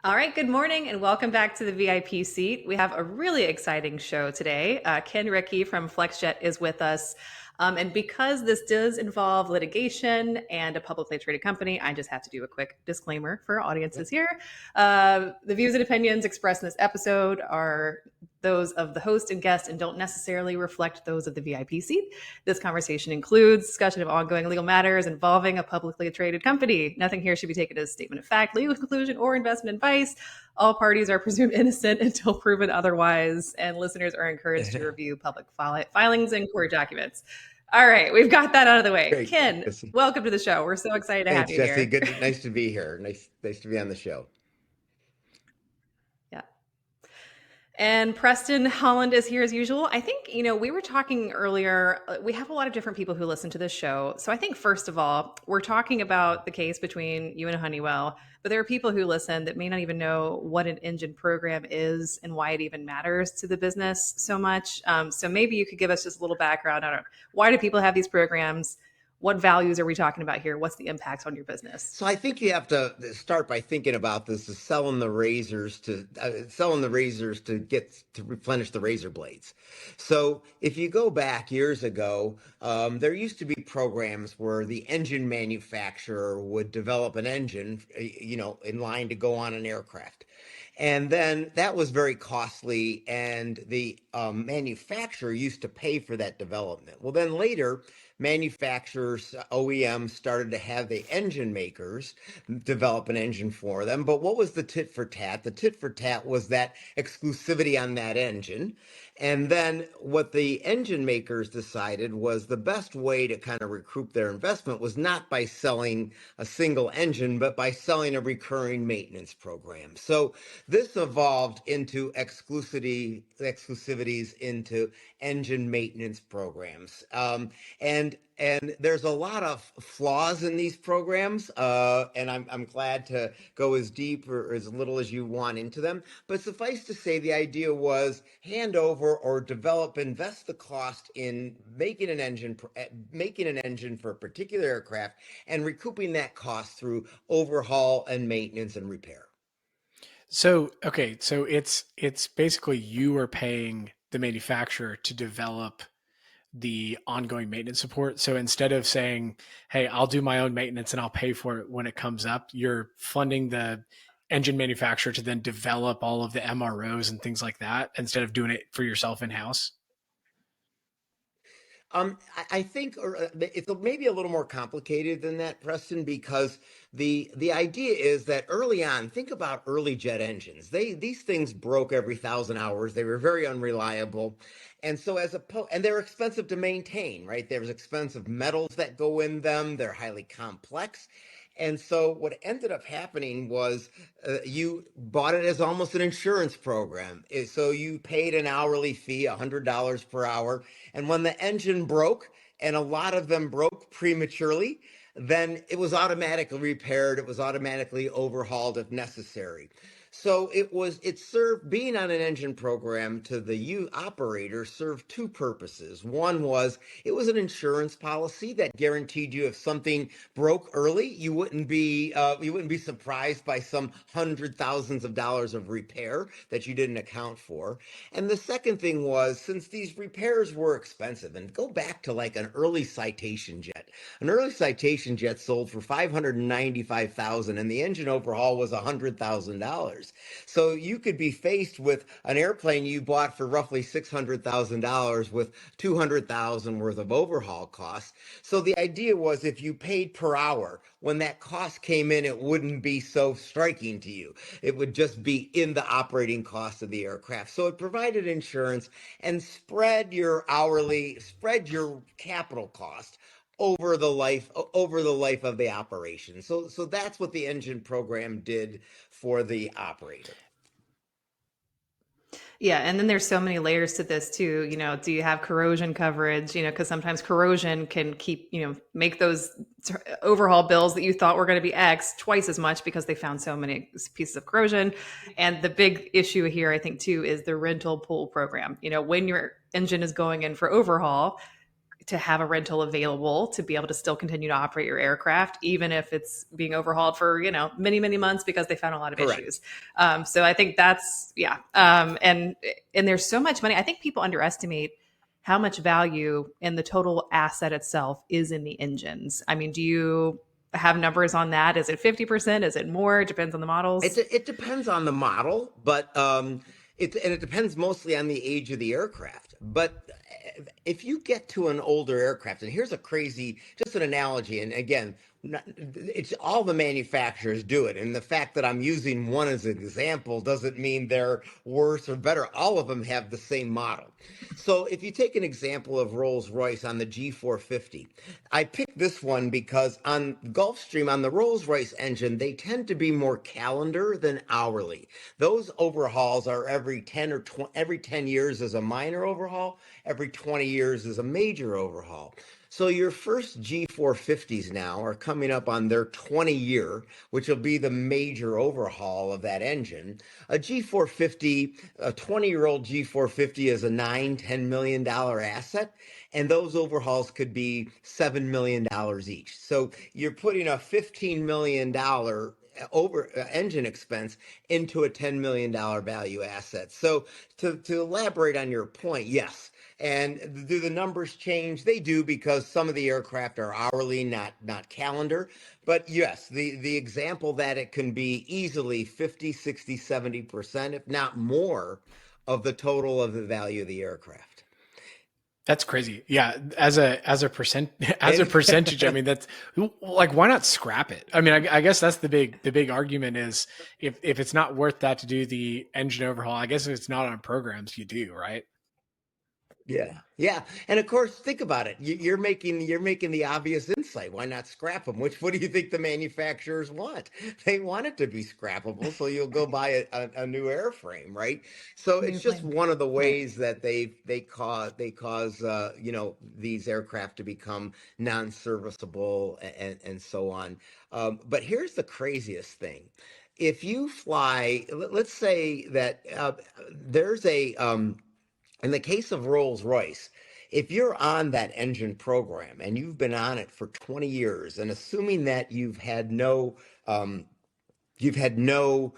All right, good morning and welcome back to the VIP seat. We have a really exciting show today. Kenn Ricci from Flexjet is with us. And because this does involve litigation and a publicly traded company, I just have to do a quick disclaimer for our audiences here. The views and opinions expressed in this episode are those of the host and guest and don't necessarily reflect those of the VIP seat. This conversation includes discussion of ongoing legal matters involving a publicly traded company. Nothing here should be taken as a statement of fact, legal conclusion, or investment advice. All parties are presumed innocent until proven otherwise, and listeners are encouraged to review public filings and court documents. All right, we've got that out of the way. Great. Kenn, welcome to the show. We're so excited to have Thanks, you Jessie. here. Good. Nice to be here. Nice to be on the show. Yeah. And Preston, Holland is here as usual. I think, we were talking earlier, we have a lot of different people who listen to this show. So I think, first of all, we're talking about the case between you and Honeywell, but there are people who listen that may not even know what an engine program is and why it even matters to the business so much. So maybe you could give us just a little background on why do people have these programs? What values are we talking about here? What's the impact on your business? So I think you have to start by thinking about this as selling the razors to get to replenish the razor blades. So if you go back years ago, there used to be programs where the engine manufacturer would develop an engine, in line to go on an aircraft. And then that was very costly, and the manufacturer used to pay for that development. Well, then later, manufacturers, OEMs, started to have the engine makers develop an engine for them. But what was the tit for tat? The tit for tat was that exclusivity on that engine. And then what the engine makers decided was the best way to kind of recoup their investment was not by selling a single engine, but by selling a recurring maintenance program. So this evolved into exclusivities into engine maintenance programs. And there's a lot of flaws in these programs, and I'm glad to go as deep or as little as you want into them. But suffice to say, the idea was hand over or invest the cost in making an engine for a particular aircraft and recouping that cost through overhaul and maintenance and repair. So it's basically you are paying the manufacturer to develop the ongoing maintenance support. So instead of saying, "Hey, I'll do my own maintenance and I'll pay for it when it comes up," you're funding the engine manufacturer to then develop all of the MROs and things like that instead of doing it for yourself in house. I think it's maybe a little more complicated than that, Preston, because the idea is that early on, think about early jet engines. These things broke every 1,000 hours. They were very unreliable, and so and they're expensive to maintain. Right? There's expensive metals that go in them. They're highly complex. And so what ended up happening was you bought it as almost an insurance program. So you paid an hourly fee, $100 per hour. And when the engine broke, and a lot of them broke prematurely, then it was automatically repaired. It was automatically overhauled if necessary. So it served, being on an engine program to the operator served two purposes. One was it was an insurance policy that guaranteed you if something broke early, you wouldn't be surprised by some hundred thousands of dollars of repair that you didn't account for. And the second thing was, since these repairs were expensive, and go back to like an early Citation jet. An early Citation jet sold for $595,000, and the engine overhaul was $100,000. So you could be faced with an airplane you bought for roughly $600,000 with $200,000 worth of overhaul costs. So the idea was, if you paid per hour, when that cost came in, it wouldn't be so striking to you. It would just be in the operating cost of the aircraft. So it provided insurance and spread your capital cost over the life of the operation. So that's what the engine program did for the operator. Yeah, and then there's so many layers to this too. Do you have corrosion coverage? Because sometimes corrosion can make those overhaul bills that you thought were going to be X twice as much because they found so many pieces of corrosion. And the big issue here, I think, too, is the rental pool program. When your engine is going in for overhaul, to have a rental available to be able to still continue to operate your aircraft, even if it's being overhauled for, many, many months because they found a lot of Correct. issues. So I think that's, yeah. And there's so much money. I think people underestimate how much value in the total asset itself is in the engines. I mean, do you have numbers on that? Is it 50%? Is it more? It depends on the models. It depends on the model, but it depends mostly on the age of the aircraft. But if you get to an older aircraft, and here's a crazy, just an analogy, and again, it's all the manufacturers do it, and the fact that I'm using one as an example doesn't mean they're worse or better. All of them have the same model. So if you take an example of Rolls-Royce on the G450, I picked this one because on Gulfstream, on the Rolls-Royce engine, they tend to be more calendar than hourly. Those overhauls are every 10 or 20, every 10 years is a minor overhaul, every 20 years is a major overhaul. So your first G450s now are coming up on their 20 year, which will be the major overhaul of that engine. A G450, a 20-year-old G450 is a $9-10 million asset, and those overhauls could be $7 million each. So you're putting a $15 million over engine expense into a $10 million value asset. So to elaborate on your point, yes. And do the numbers change? They do, because some of the aircraft are hourly, not calendar. But yes, the example that it can be easily 50, 60, 70%, if not more, of the total of the value of the aircraft. That's crazy. Yeah, as a percent as a And percentage, I mean that's like why not scrap it? I mean, I guess that's the big argument is if it's not worth that to do the engine overhaul, I guess if it's not on programs, you do, right? yeah, yeah, and of course, think about it. You're making the obvious insight. Why not scrap them? Which what do you think the manufacturers want? They want it to be scrappable, so you'll go buy a new airframe, right? So New it's just plane. one of the Right. ways that they cause these aircraft to become non-serviceable and so on. But here's the craziest thing: if you fly, let's say that there's a in the case of Rolls-Royce, if you're on that engine program and you've been on it for 20 years, and assuming that um, you've had no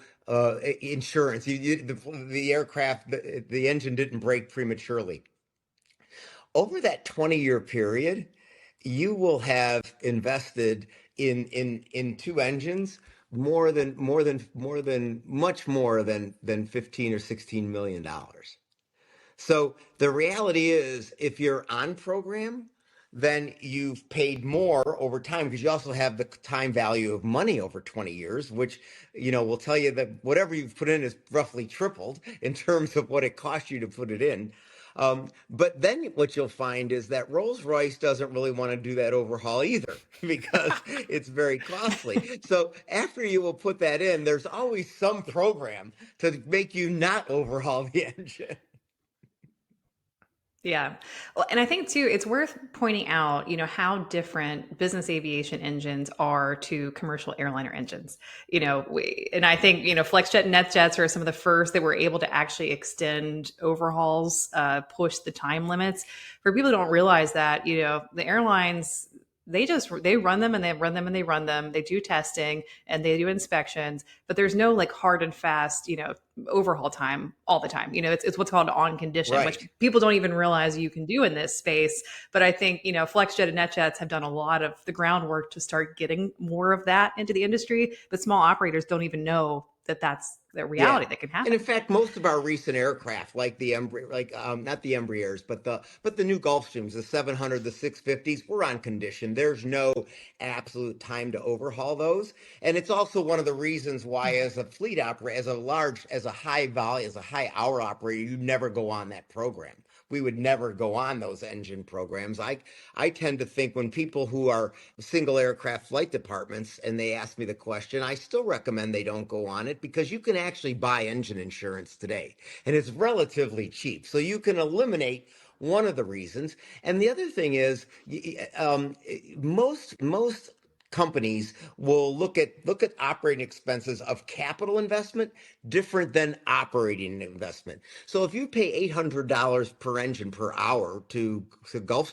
insurance, the aircraft, the engine didn't break prematurely. Over that 20-year period, you will have invested in two engines much more than 15 or 16 million dollars. So the reality is, if you're on program, then you've paid more over time, because you also have the time value of money over 20 years, which, will tell you that whatever you've put in is roughly tripled in terms of what it cost you to put it in. But then what you'll find is that Rolls-Royce doesn't really want to do that overhaul either, because it's very costly. So after you will put that in, there's always some program to make you not overhaul the engine. Yeah. Well, and I think too, it's worth pointing out, how different business aviation engines are to commercial airliner engines. And I think, Flexjet and NetJets are some of the first that were able to actually extend overhauls, push the time limits. For people who don't realize that, the airlines, they run them and they run them and they run them. They do testing and they do inspections, but there's no like hard and fast, overhaul time all the time. It's what's called on condition, which Right. people don't even realize you can do in this space. But I think, Flexjet and NetJets have done a lot of the groundwork to start getting more of that into the industry. But small operators don't even know that that's the Yeah. reality that can And in happen. fact, most of our recent aircraft, like not the Embraers, but the new Gulfstreams, the 700, the 650s, we're on condition. There's no absolute time to overhaul those. And it's also one of the reasons why, as a fleet operator, as a high volume, as a high hour operator, you never go on that program. We would never go on those engine programs. I tend to think, when people who are single aircraft flight departments and they ask me the question, I still recommend they don't go on it, because you can actually buy engine insurance today, and it's relatively cheap. So you can eliminate one of the reasons. And the other thing is, most companies will look at operating expenses of capital investment different than operating investment. So if you pay $800 per engine per hour to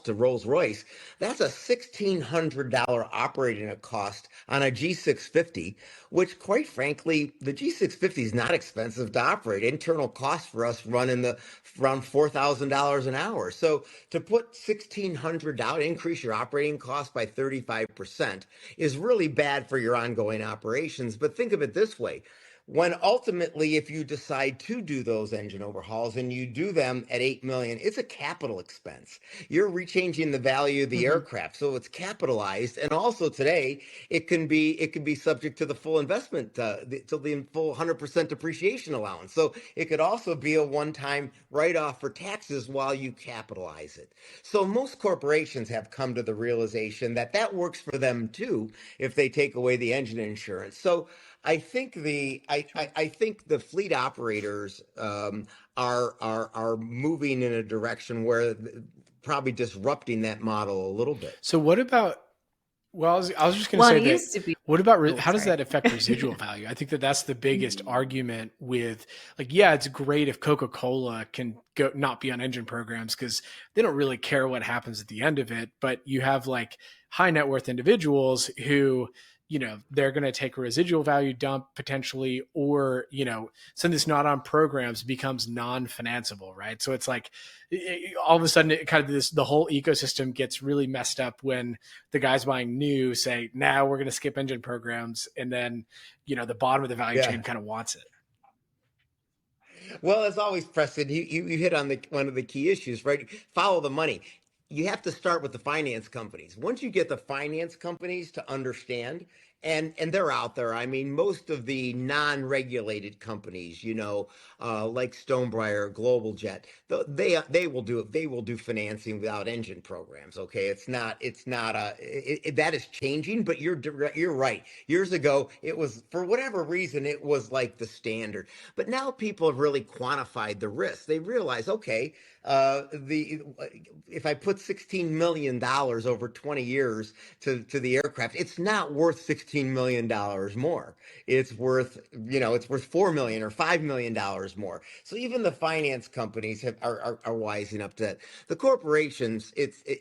Rolls-Royce, that's a $1,600 operating cost on a G650, which quite frankly, the G650 is not expensive to operate. Internal costs for us run in the around $4,000 an hour. So to put $1,600, increase your operating cost by 35% is really bad for your ongoing operations. But think of it this way. When ultimately, if you decide to do those engine overhauls and you do them at 8 million, it's a capital expense. You're rechanging the value of the Hmm. aircraft, so it's capitalized. And also today, it can be subject to the full investment, to the full 100% depreciation allowance. So it could also be a one-time write-off for taxes while you capitalize it. So most corporations have come to the realization that that works for them too if they take away the engine insurance. So I think the fleet operators are moving in a direction where probably disrupting that model a little bit. So what about? Well, I was just going to Well, say and it that. used to be. What about Oh, how does sorry. that affect residual value? I think that that's the biggest argument with, like, yeah, it's great if Coca Cola can go not be on engine programs because they don't really care what happens at the end of it. But you have like high net worth individuals who, they're going to take a residual value dump potentially, or something that's not on programs becomes non-financeable, right? So it's like all of a sudden, it kind of the whole ecosystem gets really messed up when the guys buying new say, now we're going to skip engine programs. And then, the bottom of the value Yeah. chain kind of wants it. Well, as always, Preston, you hit on the one of the key issues, right? Follow the money. You have to start with the finance companies. Once you get the finance companies to understand, and they're out there. I mean, most of the non-regulated companies, like Stonebriar, Global Jet, they will do it. They will do financing without engine programs. Okay, it's not that is changing, but you're right. Years ago, it was for whatever reason it was like the standard. But now people have really quantified the risk. They realize, okay, the if I put $16 million over 20 years to the aircraft, it's not worth $16 million more. It's worth 4 million or $5 million more. So even the finance companies are wising up to that. The corporations,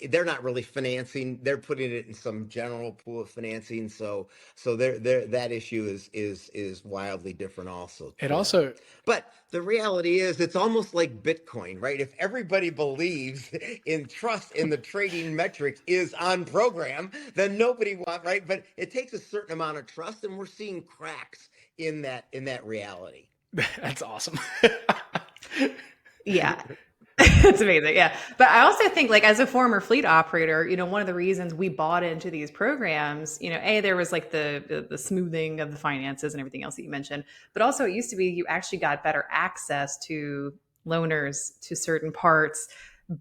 they're not really financing. They're putting it in some general pool of financing. So that issue is wildly different also It for them. also, But the reality is, it's almost like Bitcoin, right? If everybody believes in trust in the trading metrics is on program, then nobody wants, right? But it takes a certain amount of trust, and we're seeing cracks in that reality. that's awesome. Yeah. It's amazing. Yeah. But I also think, like, as a former fleet operator, one of the reasons we bought into these programs, there was like the smoothing of the finances and everything else that you mentioned, but also it used to be you actually got better access to loaners to certain parts.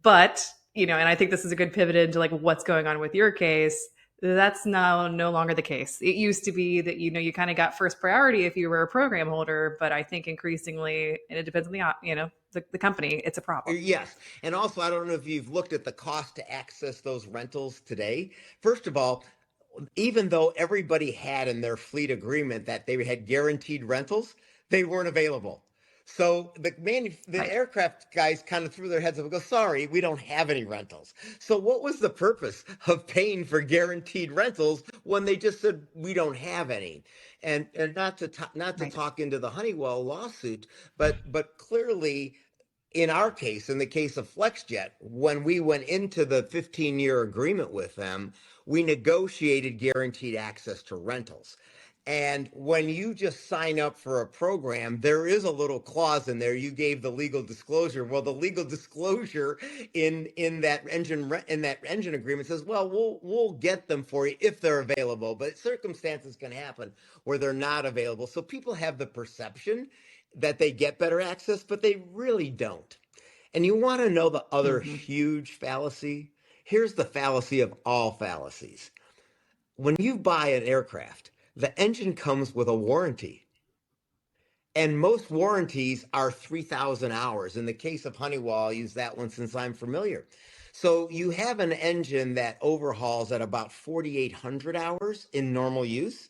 But, and I think this is a good pivot into like what's going on with your case. That's now no longer the case. It used to be that, you kind of got first priority if you were a program holder, but I think increasingly, and it depends on the company, it's a problem. Yes. And also, I don't know if you've looked at the cost to access those rentals today. First of all, even though everybody had in their fleet agreement that they had guaranteed rentals, they weren't available. So the Right. aircraft guys kind of threw their heads up and go, sorry, we don't have any rentals. So what was the purpose of paying for guaranteed rentals when they just said we don't have any? And not to Right. talk into the Honeywell lawsuit, but clearly in our case, in the case of Flexjet, when we went into the 15-year agreement with them, we negotiated guaranteed access to rentals. And when you just sign up for a program, there is a little clause in there. You gave the legal disclosure. Well, the legal disclosure in that engine agreement says, well, we'll get them for you if they're available, but circumstances can happen where they're not available. So people have the perception that they get better access, but they really don't. And you want to know the other Hmm. huge fallacy? Here's the fallacy of all fallacies. When you buy an aircraft, the engine comes with a warranty. And most warranties are 3,000 hours. In the case of Honeywell, I'll use that one since I'm familiar. So you have an engine that overhauls at about 4,800 hours in normal use,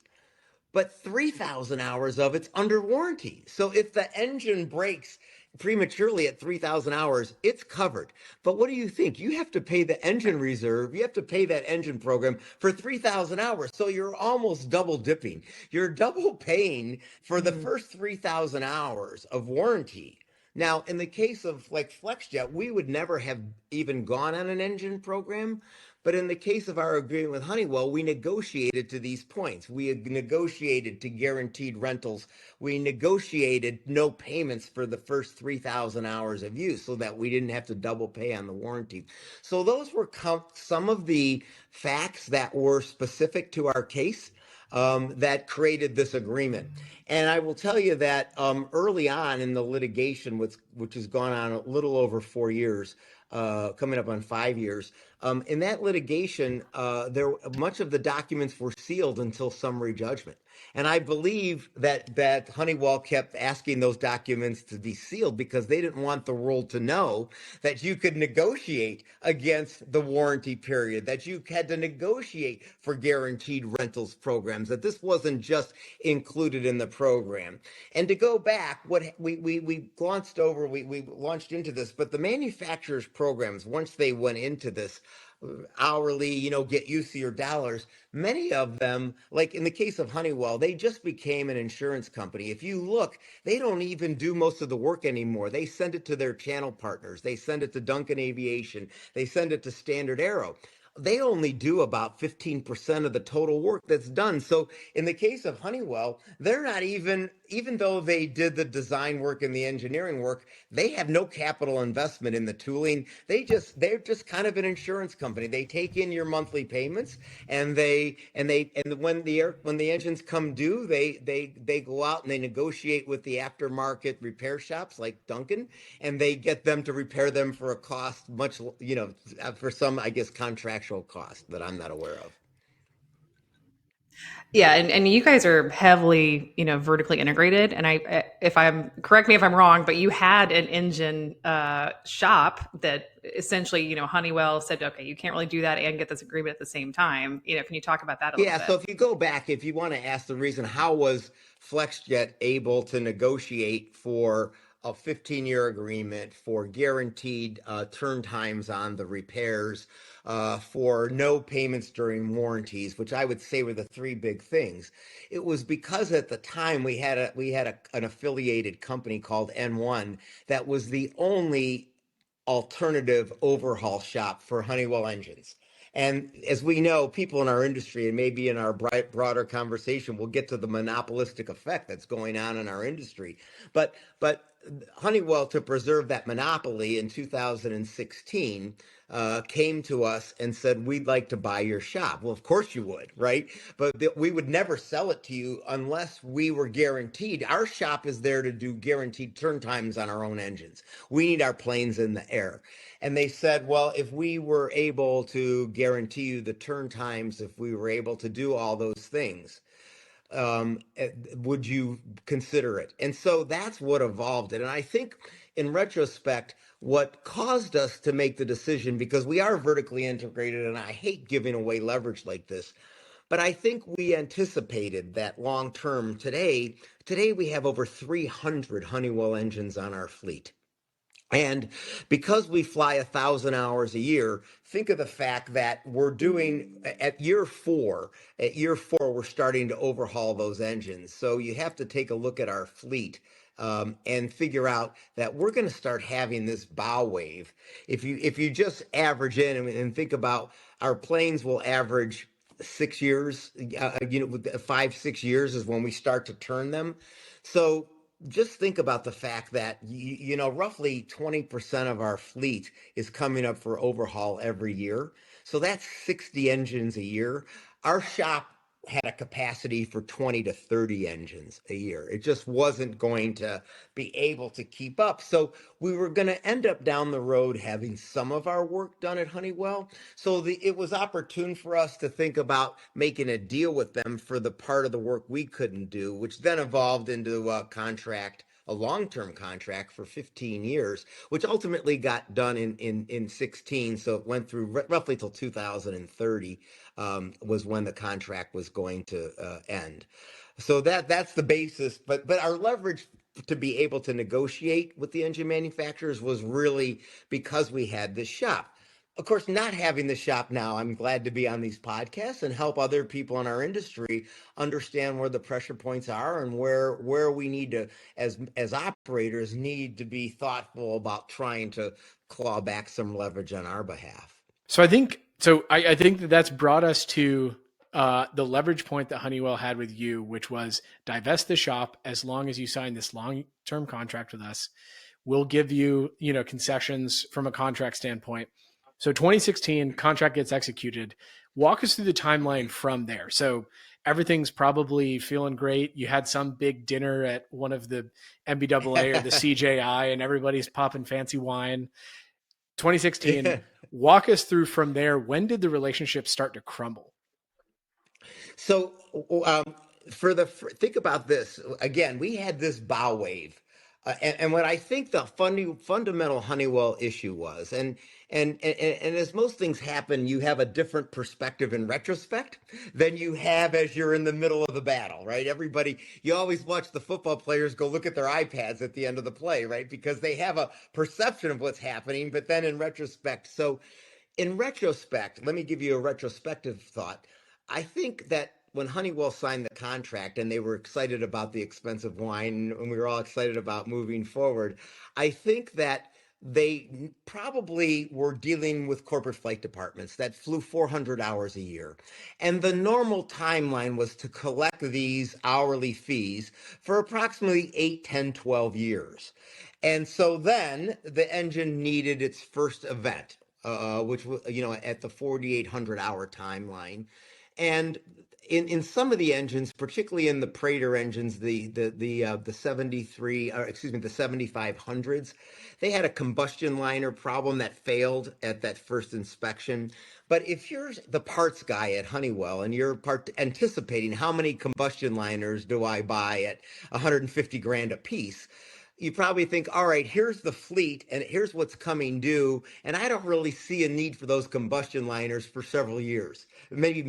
but 3,000 hours of it's under warranty. So if the engine breaks prematurely at 3,000 hours, it's covered. But what do you think? You have to pay the engine reserve. You have to pay that engine program for 3,000 hours. So you're almost double dipping. You're double paying for the Mm. first 3,000 hours of warranty. Now, in the case of like FlexJet, we would never have even gone on an engine program. But in the case of our agreement with Honeywell, we negotiated to these points. We had negotiated to guaranteed rentals. We negotiated no payments for the first 3,000 hours of use so that we didn't have to double pay on the warranty. So those were some of the facts that were specific to our case that created this agreement. And I will tell you that early on in the litigation, which has gone on a little over 4 years, coming up on 5 years, in that litigation, there much of the documents were sealed until summary judgment. And I believe that Honeywell kept asking those documents to be sealed because they didn't want the world to know that you could negotiate against the warranty period, that you had to negotiate for guaranteed rentals programs, that this wasn't just included in the program. And to go back, what we glanced over, we launched into this, but the manufacturers programs, once they went into this hourly, get used to your dollars, many of them, like in the case of Honeywell, they just became an insurance company. If you look, they don't even do most of the work anymore. They send it to their channel partners. They send it to Duncan Aviation. They send it to Standard Aero. They only do about 15% of the total work that's done. So in the case of Honeywell, they're not even though they did the design work and the engineering work, they have no capital investment in the tooling. They're just kind of an insurance company. They take in your monthly payments, and when the engines come due, they go out and they negotiate with the aftermarket repair shops like Duncan, and they get them to repair them for a cost much, for some, I guess, contractual cost that I'm not aware of. Yeah, and you guys are heavily, vertically integrated. And if I'm correct me if I'm wrong, but you had an engine shop that essentially, Honeywell said, okay, you can't really do that and get this agreement at the same time. Can you talk about that a little Yeah, so bit? if you go back, if you want to ask the reason, how was FlexJet able to negotiate for a 15-year agreement for guaranteed turn times on the repairs, for no payments during warranties, which I would say were the three big things. It was because at the time an affiliated company called N1 that was the only alternative overhaul shop for Honeywell engines. And as we know, people in our industry, and maybe in our broader conversation, we'll get to the monopolistic effect that's going on in our industry. But Honeywell, to preserve that monopoly in 2016, came to us and said, "We'd like to buy your shop." Well, of course you would, right? But we would never sell it to you unless we were guaranteed. Our shop is there to do guaranteed turn times on our own engines. We need our planes in the air. And they said, well, if we were able to guarantee you the turn times, if we were able to do all those things, would you consider it? And so that's what evolved it. And I think in retrospect, what caused us to make the decision, because we are vertically integrated, and I hate giving away leverage like this, but I think we anticipated that long term. Today we have over 300 Honeywell engines on our fleet. And because we fly 1,000 hours a year, think of the fact that we're doing at year four, we're starting to overhaul those engines. So you have to take a look at our fleet, and figure out that we're going to start having this bow wave. If you just average in and think about, our planes will average 6 years, 5, 6 years is when we start to turn them. So just think about the fact that roughly 20% of our fleet is coming up for overhaul every year. So that's 60 engines a year. Our shop had a capacity for 20 to 30 engines a year. It just wasn't going to be able to keep up. So we were going to end up down the road having some of our work done at Honeywell. So it was opportune for us to think about making a deal with them for the part of the work we couldn't do, which then evolved into a contract a long-term contract for 15 years, which ultimately got done in 16. So it went through roughly till 2030 was when the contract was going to end. So that's the basis. But our leverage to be able to negotiate with the engine manufacturers was really because we had this shop. Of course, not having the shop now, I'm glad to be on these podcasts and help other people in our industry understand where the pressure points are and where we need to, as operators, need to be thoughtful about trying to claw back some leverage on our behalf. So I think that that's brought us to the leverage point that Honeywell had with you, which was divest the shop as long as you sign this long-term contract with us. We'll give you, concessions from a contract standpoint. So 2016 contract gets executed. Walk us through the timeline from there. So everything's probably feeling great. You had some big dinner at one of the MBAA or the CJI, and everybody's popping fancy wine. 2016. Walk us through from there. When did the relationship start to crumble? So, think about this again. We had this bow wave, and what I think the fundamental Honeywell issue was, and as most things happen, you have a different perspective in retrospect than you have as you're in the middle of the battle, right? You always watch the football players go look at their iPads at the end of the play, right? Because they have a perception of what's happening, but then in retrospect. So, in retrospect, let me give you a retrospective thought. I think that when Honeywell signed the contract and they were excited about the expensive wine and we were all excited about moving forward, I think that they probably were dealing with corporate flight departments that flew 400 hours a year. And the normal timeline was to collect these hourly fees for approximately 8, 10, 12 years. And so then the engine needed its first event, which was, at the 4,800 hour timeline. And in some of the engines, particularly in the Prater engines, the 73, or excuse me, the 7500s, they had a combustion liner problem that failed at that first inspection. But if you're the parts guy at Honeywell and you're anticipating how many combustion liners do I buy at 150 grand a piece, you probably think, all right, here's the fleet and here's what's coming due. And I don't really see a need for those combustion liners for several years, maybe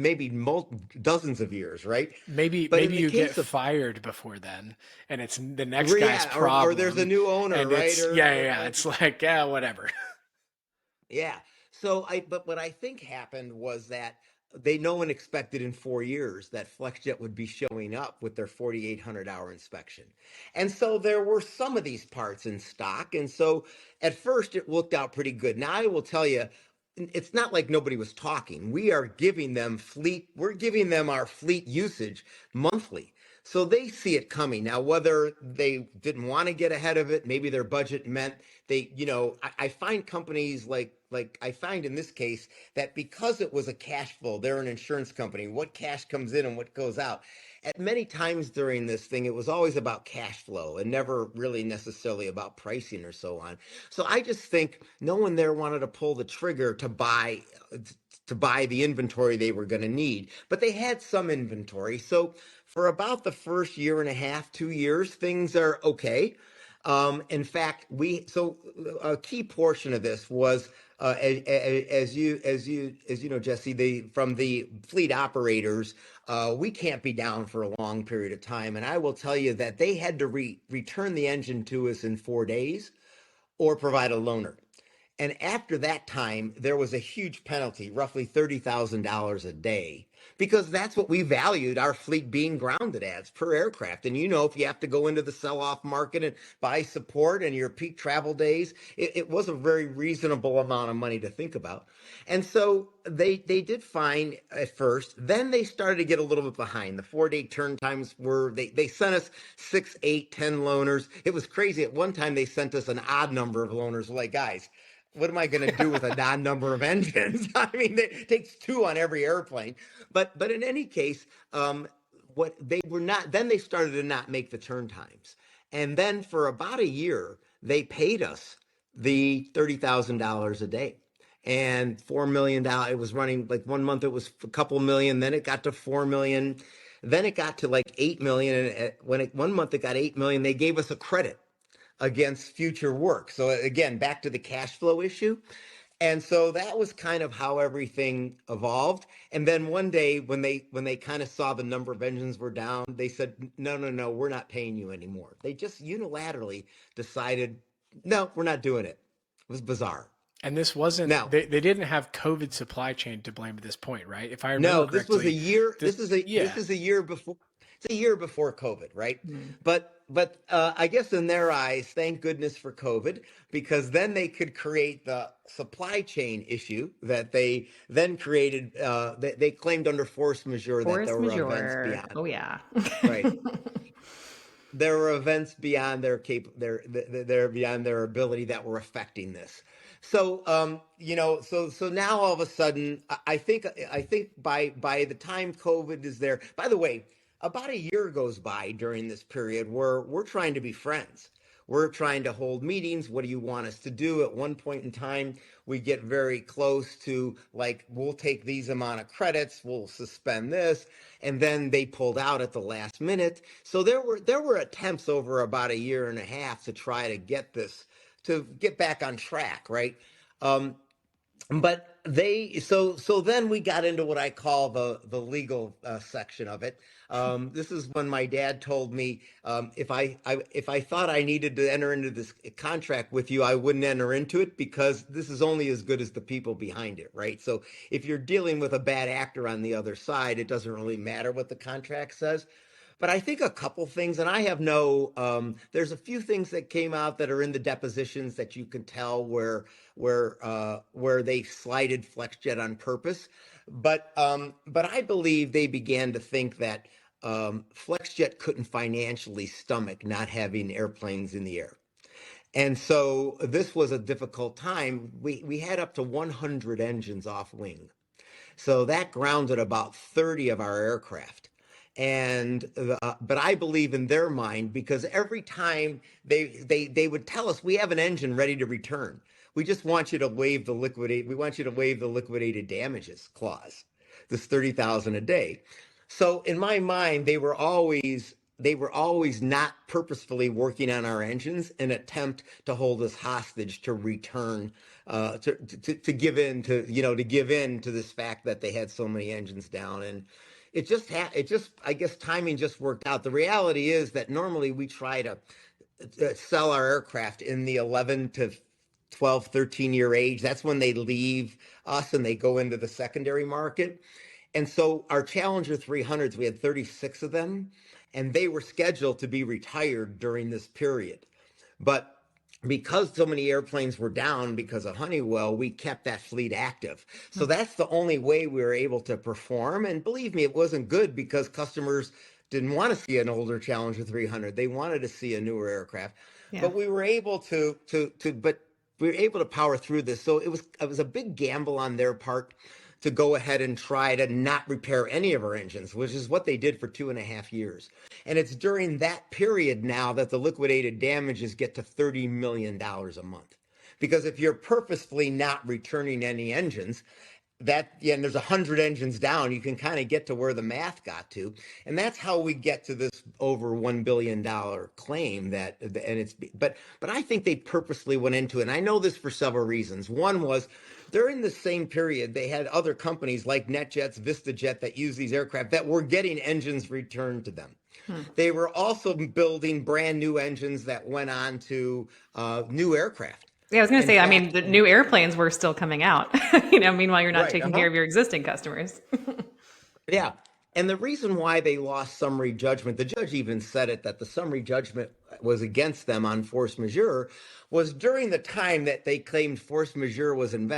dozens of years, right? But Maybe in the you get case of, fired before then, and it's the next guy's yeah, or there's a problem. new owner, And right? it's yeah. It's like, yeah, whatever. Yeah. But what I think happened was that no one expected in 4 years that Flexjet would be showing up with their 4,800 hour inspection. And so there were some of these parts in stock. And so at first it worked out pretty good. Now I will tell you, it's not like nobody was talking. We're giving them our fleet usage monthly. So they see it coming. Now, whether they didn't want to get ahead of it, maybe their budget meant I find companies like I find in this case that because it was a cash flow, they're an insurance company, what cash comes in and what goes out. At many times during this thing, it was always about cash flow and never really necessarily about pricing or so on. So I just think no one there wanted to pull the trigger to buy the inventory they were going to need, but they had some inventory. So for about the first year and a half, 2 years, things are okay. In fact, a key portion of this was as you know, Jesse, from the fleet operators, we can't be down for a long period of time, and I will tell you that they had to return the engine to us in 4 days or provide a loaner. And after that time, there was a huge penalty, roughly $30,000 a day, because that's what we valued our fleet being grounded as per aircraft. And if you have to go into the sell-off market and buy support and your peak travel days, it was a very reasonable amount of money to think about. And so they did fine at first. Then they started to get a little bit behind. The 4 day turn times they sent us 6, 8, 10 loaners. It was crazy. At one time, they sent us an odd number of loaners. Like, guys, what am I going to do with a non-number of engines? I mean, it takes two on every airplane. But in any case, what they were not. Then they started to not make the turn times, and then for about a year, they paid us the $30,000 a day. And $4 million. It was running like 1 month. It was a couple million. Then it got to 4 million. Then it got to like 8 million. And 1 month it got 8 million. They gave us a credit against future work. So again, back to the cash flow issue. And so that was kind of how everything evolved. And then one day when they kind of saw the number of engines were down, they said, no, no, no, we're not paying you anymore. They just unilaterally decided, no, we're not doing it. It was bizarre. And this wasn't Now, they didn't have COVID supply chain to blame at this point, right? If I remember no, this was a correctly, year. this This yeah. is a year before. It's a year before COVID, right? Hmm. But I guess in their eyes, thank goodness for COVID, because then they could create the supply chain issue that they then created. They claimed under force majeure that Force there were events majeure. beyond. Oh yeah. Right. There were events beyond their beyond their ability that were affecting this. So so now all of a sudden, I think by the time COVID is there. By the way, about a year goes by during this period where we're trying to be friends. We're trying to hold meetings. What do you want us to do? At one point in time, we get very close to, like, we'll take these amount of credits, we'll suspend this, and then they pulled out at the last minute. So there were attempts over about a year and a half to try to get back on track, right? Um, but so then we got into what I call the legal section of it. This is when my dad told me, if I thought I needed to enter into this contract with you, I wouldn't enter into it, because this is only as good as the people behind it, right? So if you're dealing with a bad actor on the other side, it doesn't really matter what the contract says. But I think a couple things, and I have there's a few things that came out that are in the depositions that you can tell where they slighted Flexjet on purpose. But I believe they began to think that Flexjet couldn't financially stomach not having airplanes in the air. And so this was a difficult time. We had up to 100 engines off wing. So that grounded about 30 of our aircraft. But I believe in their mind, because every time they would tell us, we have an engine ready to return. We just want you to waive the liquidate. We want you to waive the liquidated damages clause, this 30,000 a day. So in my mind, they were always not purposefully working on our engines in an attempt to hold us hostage to return, to give in to this fact that they had so many engines down. And I guess timing just worked out. The reality is that normally we try to sell our aircraft in the 11 to 12, 13-year age. That's when they leave us and they go into the secondary market. And so our Challenger 300s, we had 36 of them, and they were scheduled to be retired during this period. But because so many airplanes were down because of Honeywell, we kept that fleet active. So that's the only way we were able to perform. And believe me, it wasn't good, because customers didn't want to see an older Challenger 300. They wanted to see a newer aircraft. Yeah. But we were able to power through this. So it was a big gamble on their part to go ahead and try to not repair any of our engines, which is what they did for 2.5 years. And it's during that period now that the liquidated damages get to $30 million a month. Because if you're purposefully not returning any engines, and there's 100 engines down, you can kind of get to where the math got to. And that's how we get to this over $1 billion claim but I think they purposely went into it. And I know this for several reasons. One was, during the same period, they had other companies like NetJets, VistaJet, that use these aircraft that were getting engines returned to them. Hmm. They were also building brand new engines that went on to new aircraft. Yeah, I was going to In say, I mean, fact, the new airplanes were still coming out, meanwhile you're not right. taking care of your existing customers. Yeah. And the reason why they lost summary judgment, the judge even said it, that the summary judgment was against them on force majeure, was during the time that they claimed force majeure was in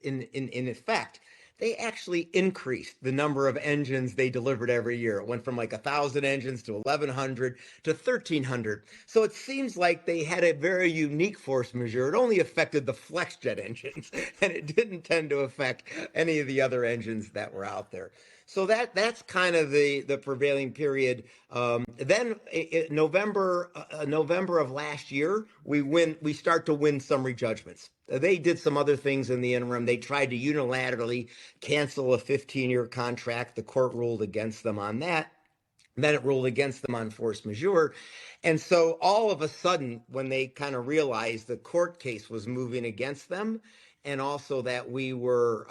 effect, they actually increased the number of engines they delivered every year. It went from like 1,000 engines to 1,100 to 1,300. So it seems like they had a very unique force majeure. It only affected the Flexjet engines, and it didn't tend to affect any of the other engines that were out there. So that's kind of the prevailing period. Then November of last year, we start to win summary judgments. They did some other things in the interim. They tried to unilaterally cancel a 15-year contract. The court ruled against them on that. Then it ruled against them on force majeure. And so all of a sudden, when they kind of realized the court case was moving against them, and also that we were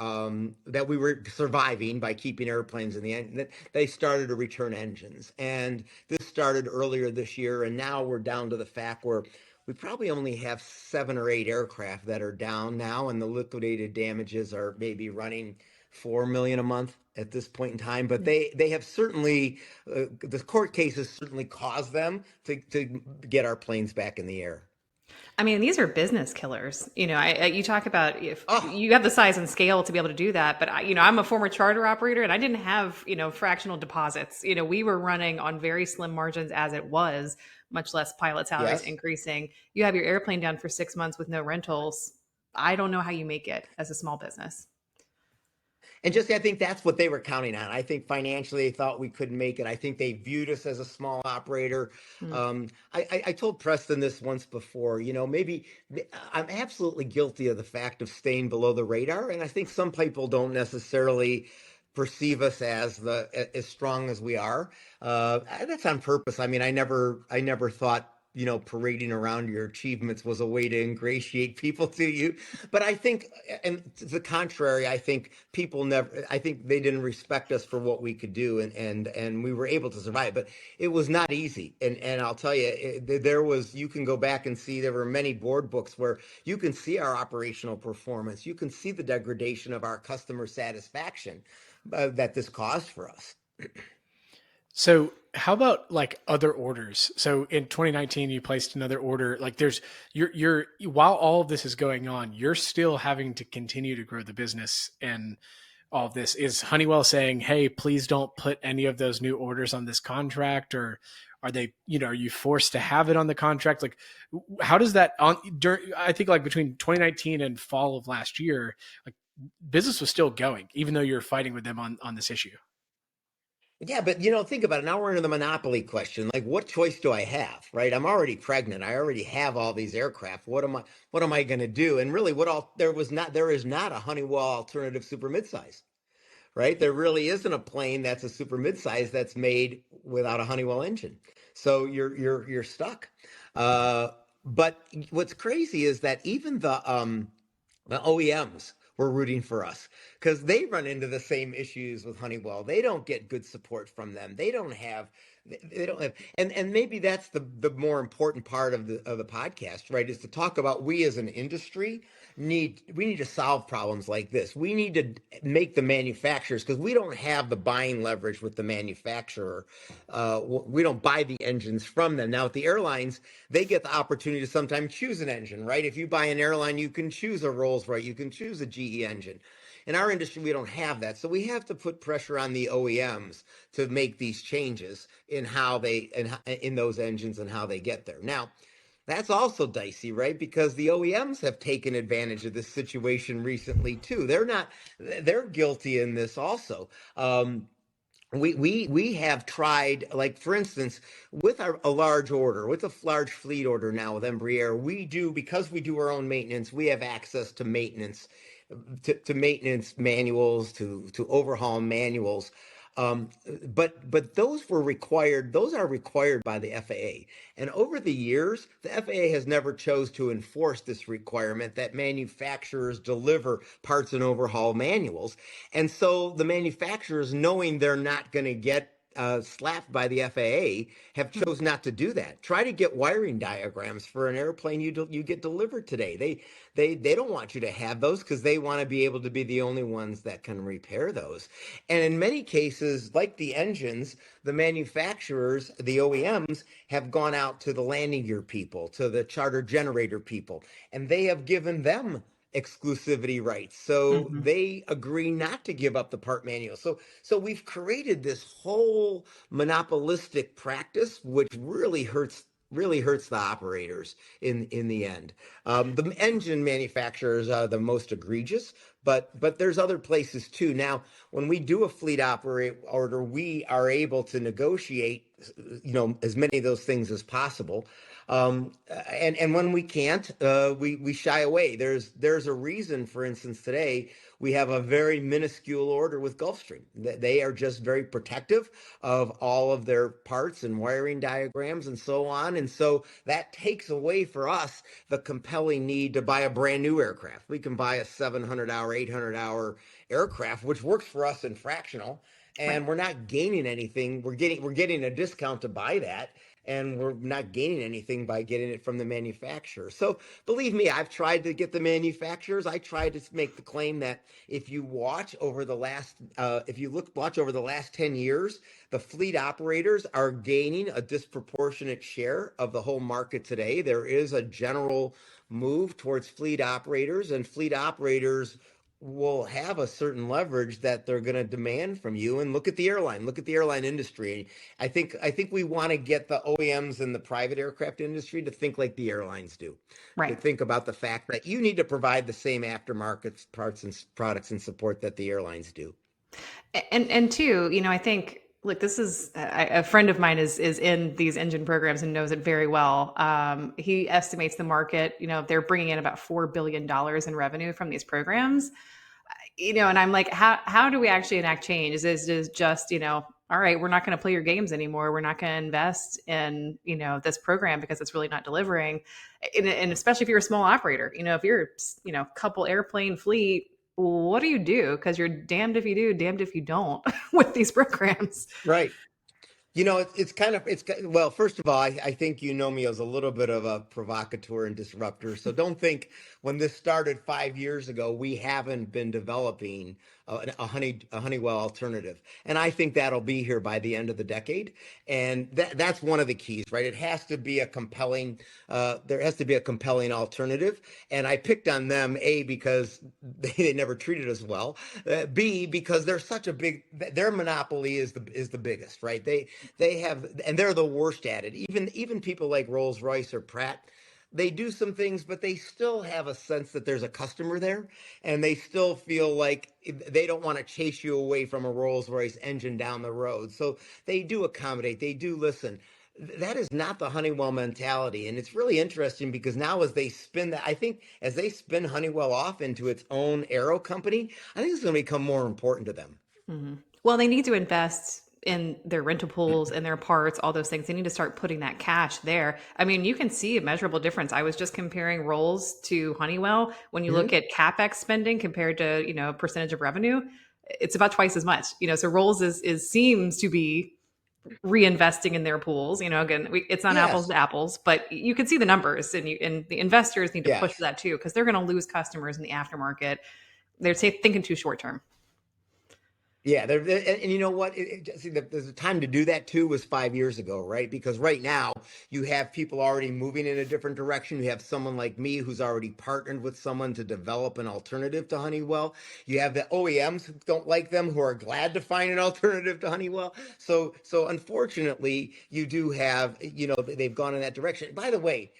surviving by keeping airplanes in the end, they started to return engines. And this started earlier this year, and now we're down to the fact where we probably only have 7 or 8 aircraft that are down now, and the liquidated damages are maybe running 4 million a month at this point in time. But they have certainly the court cases certainly caused them to get our planes back in the air. I mean, these are business killers. You talk about if Oh, you have the size and scale to be able to do that, but I'm a former charter operator and I didn't have, fractional deposits. We were running on very slim margins as it was, much less pilot salaries yes. increasing. You have your airplane down for 6 months with no rentals. I don't know how you make it as a small business. And just, I think that's what they were counting on. I think financially they thought we couldn't make it. I think they viewed us as a small operator. Hmm. I told Preston this once before, maybe I'm absolutely guilty of the fact of staying below the radar. And I think some people don't necessarily perceive us as strong as we are. That's on purpose. I mean, I never thought, parading around your achievements was a way to ingratiate people to you. But I think, and to the contrary, I think people never, I think they didn't respect us for what we could do, and we were able to survive. But it was not easy. And I'll tell you, you can go back and see, there were many board books where you can see our operational performance. You can see the degradation of our customer satisfaction that this caused for us. So how about like other orders? So in 2019, you placed another order. Like you're while all of this is going on, you're still having to continue to grow the business and all of this. Is Honeywell saying, "Hey, please don't put any of those new orders on this contract," or are they, are you forced to have it on the contract? Like, how does that I think like between 2019 and fall of last year, like business was still going, even though you're fighting with them on this issue. Yeah, but think about it. Now we're into the monopoly question. Like, what choice do I have? Right? I'm already pregnant. I already have all these aircraft. What am I going to do? And really, there is not a Honeywell alternative super midsize. Right? There really isn't a plane that's a super midsize that's made without a Honeywell engine. So you're stuck. Uh, but what's crazy is that even the OEMs were rooting for us because they run into the same issues with Honeywell. They don't get good support from them. They don't have, and maybe that's the more important part of the podcast, right? Is to talk about, we as an industry we need to solve problems like this. We need to make the manufacturers, because we don't have the buying leverage with the manufacturer. We don't buy the engines from them. Now, with the airlines, they get the opportunity to sometimes choose an engine, right? If you buy an airline, you can choose a Rolls-Royce, you can choose a GE engine. In our industry, we don't have that. So we have to put pressure on the OEMs to make these changes in those engines and how they get there. Now, that's also dicey, right? Because the OEMs have taken advantage of this situation recently too. They're guilty in this also. We have tried, like for instance, with a large order, with a large fleet order now with Embraer, because we do our own maintenance, we have access to maintenance manuals, to overhaul manuals. But those are required by the FAA. And over the years, the FAA has never chose to enforce this requirement that manufacturers deliver parts and overhaul manuals. And so the manufacturers, knowing they're not going to get slapped by the FAA, have chose not to do that. Try to get wiring diagrams for an airplane you get delivered today. They don't want you to have those because they want to be able to be the only ones that can repair those. And in many cases, like the engines, the manufacturers, the OEMs, have gone out to the landing gear people, to the charter generator people, and they have given them exclusivity rights. So Mhm. they agree not to give up the part manual. So we've created this whole monopolistic practice, which really hurts the operators in the end. The engine manufacturers are the most egregious, but there's other places too. Now, when we do a fleet operate order, we are able to negotiate, as many of those things as possible. And when we can't, we shy away. There's a reason, for instance, today we have a very minuscule order with Gulfstream. They are just very protective of all of their parts and wiring diagrams and so on. And so that takes away for us the compelling need to buy a brand new aircraft. We can buy a 700-hour, 800-hour aircraft, which works for us in fractional, Right. and we're not gaining anything. We're getting a discount to buy that, and we're not gaining anything by getting it from the manufacturer. So believe me, I've tried to get the manufacturers. I tried to make the claim that if you watch over the last 10 years, the fleet operators are gaining a disproportionate share of the whole market today. There is a general move towards fleet operators, and fleet operators will have a certain leverage that they're going to demand from you. And look at the airline industry. I think we want to get the OEMs and the private aircraft industry to think like the airlines do, to Right. think about the fact that you need to provide the same aftermarket parts and products and support that the airlines do. And two, I think, look, this is a friend of mine is in these engine programs and knows it very well. He estimates the market, they're bringing in about $4 billion in revenue from these programs. And I'm like, how do we actually enact change? Is this just, all right, we're not going to play your games anymore. We're not going to invest in, this program because it's really not delivering. And especially if you're a small operator, if you're, couple airplane fleet, what do you do? Because you're damned if you do, damned if you don't with these programs. Right. Well, first of all, I think you know me as a little bit of a provocateur and disruptor. So don't think when this started 5 years ago, we haven't been developing a Honeywell alternative. And I think that'll be here by the end of the decade. And that's one of the keys, right? There has to be a compelling alternative. And I picked on them, A, because they never treated us well. B, because their monopoly is the biggest, right? They have, and they're the worst at it. Even people like Rolls-Royce or Pratt, they do some things, but they still have a sense that there's a customer there, and they still feel like they don't want to chase you away from a Rolls-Royce engine down the road. So they do accommodate, they do listen. That is not the Honeywell mentality. And it's really interesting because now I think as they spin Honeywell off into its own aero company, I think it's going to become more important to them. Mhm. Well, they need to invest in their rental pools and their parts, all those things. They need to start putting that cash there. I mean, you can see a measurable difference. I was just comparing Rolls to Honeywell. When you look Mhm. at CapEx spending compared to, percentage of revenue, it's about twice as much. So Rolls is seems to be reinvesting in their pools. Again, it's not apples Yes. to apples, but you can see the numbers, and the investors need to push for Yes. that too because they're going to lose customers in the aftermarket. They're thinking too short term. Yeah, and you know what? See, there's a time to do that too was 5 years ago, right? Because right now you have people already moving in a different direction. You have someone like me who's already partnered with someone to develop an alternative to Honeywell. You have the OEMs who don't like them, who are glad to find an alternative to Honeywell. So unfortunately, you do have, they've gone in that direction. By the way,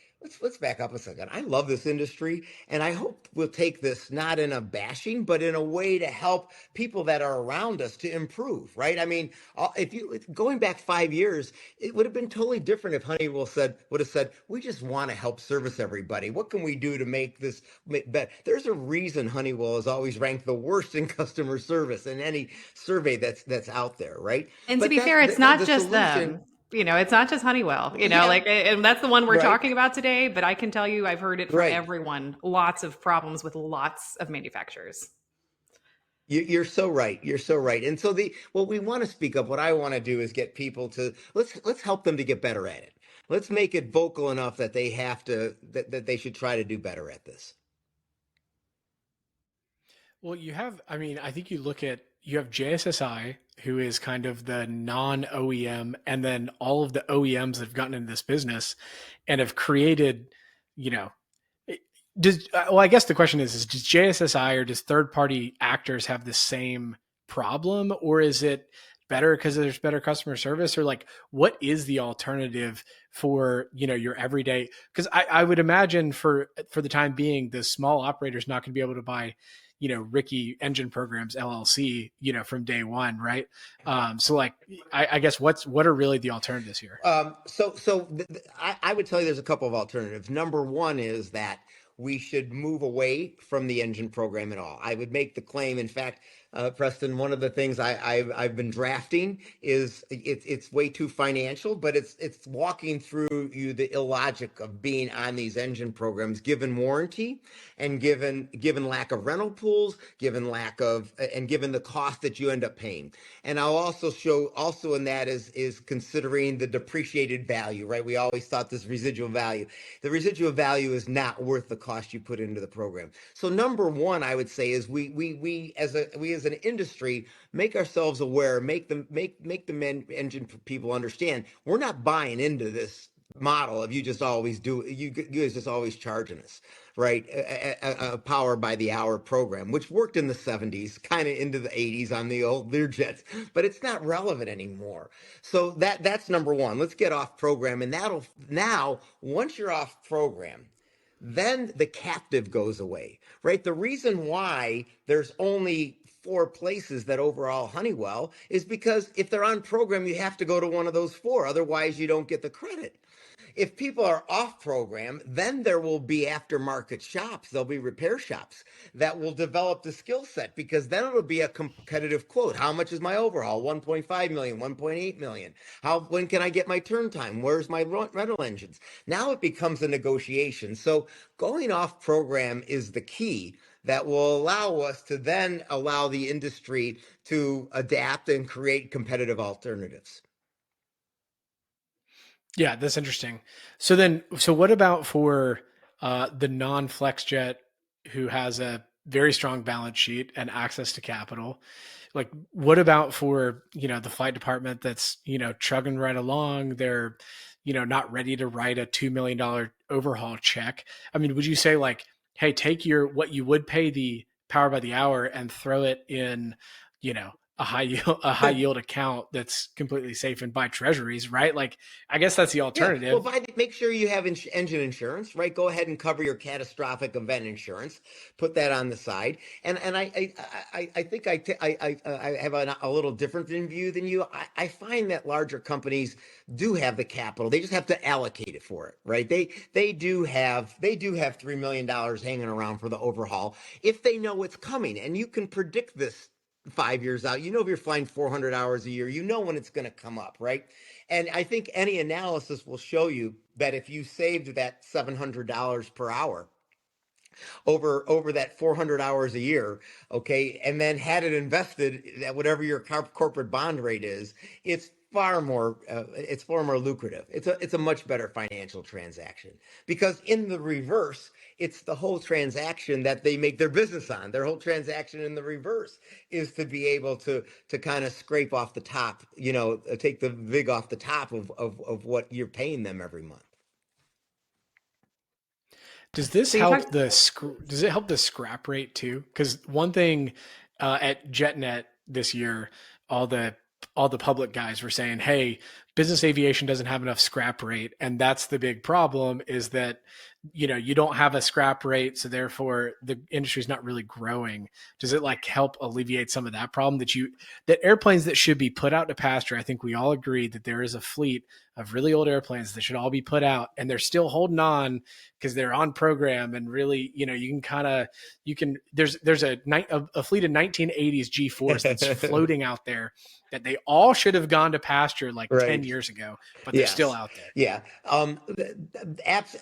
let's back up a second. I love this industry, and I hope we'll take this not in a bashing, but in a way to help people that are around us to improve, right? I mean, going back 5 years, it would have been totally different if Honeywell would have said, "We just want to help service everybody. What can we do to make this better?" There's a reason Honeywell is always ranked the worst in customer service in any survey that's out there, right? And to But be fair, it's the not just solution, them. It's not just Honeywell, yeah, like, and that's the one we're right, talking about today. But I can tell you, I've heard it from right. everyone. Lots of problems with lots of manufacturers. You're so right. You're so right. And so what we want to speak of, what I want to do is get people to let's help them to get better at it. Let's make it vocal enough that that they should try to do better at this. Well, I mean, I think you have JSSI, who is kind of the non OEM, and then all of the OEMs that have gotten into this business and have created, you know, well, I guess the question is does JSSI or does third party actors have the same problem, or is it better because there's better customer service, or like what is the alternative for your everyday? Because I would imagine for the time being, the small operator's not going to be able to buy Ricci Engine Programs LLC, from day one, right? So like, I guess what are really the alternatives here? I would tell you there's a couple of alternatives. Number one is that we should move away from the engine program at all. I would make the claim, in fact, Preston, one of the things I've been drafting is it's way too financial, but it's walking through you the illogic of being on these engine programs, given warranty and given lack of rental pools, given lack of and given the cost that you end up paying. And I'll also show also in that is considering the depreciated value, right? We always thought this residual value. The residual value is not worth the cost you put into the program. So number one, I would say is we as an industry make ourselves aware, make the engine people understand we're not buying into this model of you guys just always charging us, right? A power by the hour program, which worked in the 70s, kind of into the 80s on the old Learjets, but it's not relevant anymore. So that's number one. Let's get off program, and that'll now once you're off program, then the captive goes away, right? The reason why there's only 4 places that overhaul Honeywell is because if they're on program, you have to go to one of those 4. Otherwise, you don't get the credit. If people are off program, then there will be aftermarket shops. There'll be repair shops that will develop the skill set because then it'll be a competitive quote. How much is my overhaul? 1.5 million, 1.8 million. When can I get my turn time? Where's my rental engines? Now it becomes a negotiation. So going off program is the key that will allow us to then allow the industry to adapt and create competitive alternatives. Yeah, that's interesting. So what about for the non-FlexJet who has a very strong balance sheet and access to capital? Like, what about for the flight department that's chugging right along? They're not ready to write a $2 million overhaul check. I mean, would you say like, hey, take what you would pay the power by the hour and throw it in, a high yield account that's completely safe and buy treasuries, right? Like, I guess that's the Yeah, well, alternative. make sure you have engine insurance, right? Go ahead and cover your catastrophic event insurance. Put that on the side. And I think I have a little different view than you. I find that larger companies do have the capital. They just have to allocate it for it, right? They do have $3 million hanging around for the overhaul if they know it's coming, and you can predict this 5 years out. If you're flying 400 hours a year, when it's going to come up, right? And I think any analysis will show you that if you saved that $700 per hour over that 400 hours a year, okay, and then had it invested at whatever your corporate bond rate is, it's far more lucrative. It's a much better financial transaction because in the reverse, it's the whole transaction that they make their business on. Their whole transaction in the reverse is to be able to kind of scrape off the top, take the vig off the top of what you're paying them every month. Does this So you help talked. does it help the scrap rate too? Because one thing at JetNet this year, all the all the public guys were saying, "Hey, business aviation doesn't have enough scrap rate," and that's the big problem. Is that you don't have a scrap rate, so therefore the industry is not really growing. Does it like help alleviate some of that problem that airplanes that should be put out to pasture? I think we all agree that there is a fleet of really old airplanes that should all be put out, and they're still holding on because they're on program and really there's a fleet of 1980s G4s that's floating out there that they all should have gone to pasture like 10 Right. years ago, but they're still Yes. out there. Yeah.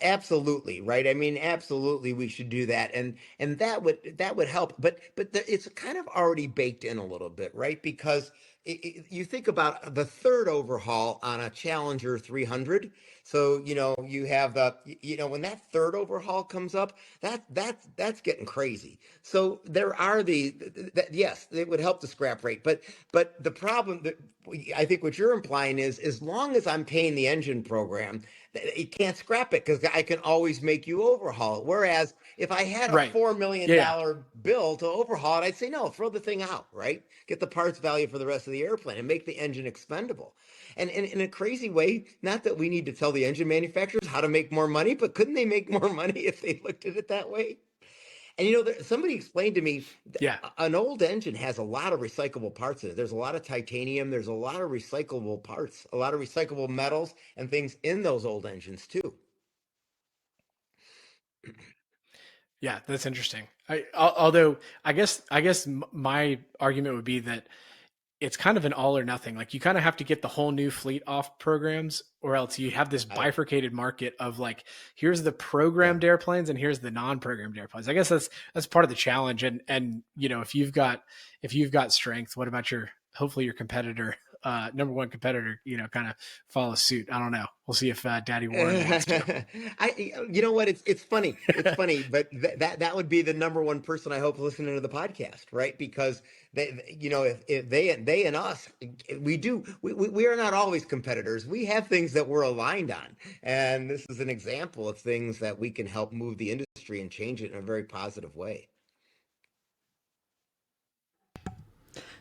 Absolutely. Right. I mean, absolutely, we should do that, and that would help. But it's kind of already baked in a little bit, right? Because you think about the third overhaul on a Challenger 300. So you have when that third overhaul comes up, that's getting crazy. So there are yes, it would help the scrap rate, but the problem that I think what you're implying is as long as I'm paying the engine program, you can't scrap it because I can always make you overhaul it. Whereas if I had a Right. $4 million Yeah. bill to overhaul it, I'd say, no, throw the thing out, right? Get the parts value for the rest of the airplane and make the engine expendable. And in a crazy way, not that we need to tell the engine manufacturers how to make more money, but couldn't they make more money if they looked at it that way? And somebody explained to me Yeah. an old engine has a lot of recyclable parts in it. There's a lot of titanium, there's a lot of recyclable parts, a lot of recyclable metals and things in those old engines too. Yeah, that's interesting. Although I guess my argument would be that it's kind of an all or nothing. Like you kind of have to get the whole new fleet off programs, or else you have this I bifurcated market of like, here's the Yeah. programmed airplanes and here's the non-programmed airplanes. I guess that's part of the challenge. And if you've got strength, what about your hopefully your competitor, number one competitor, kind of follow suit. I don't know. We'll see if Daddy Warren wants to. You know what? It's funny. It's funny, but that would be the number one person I hope listening to the podcast, right? Because if they and us, we are not always competitors. We have things that we're aligned on, and this is an example of things that we can help move the industry and change it in a very positive way.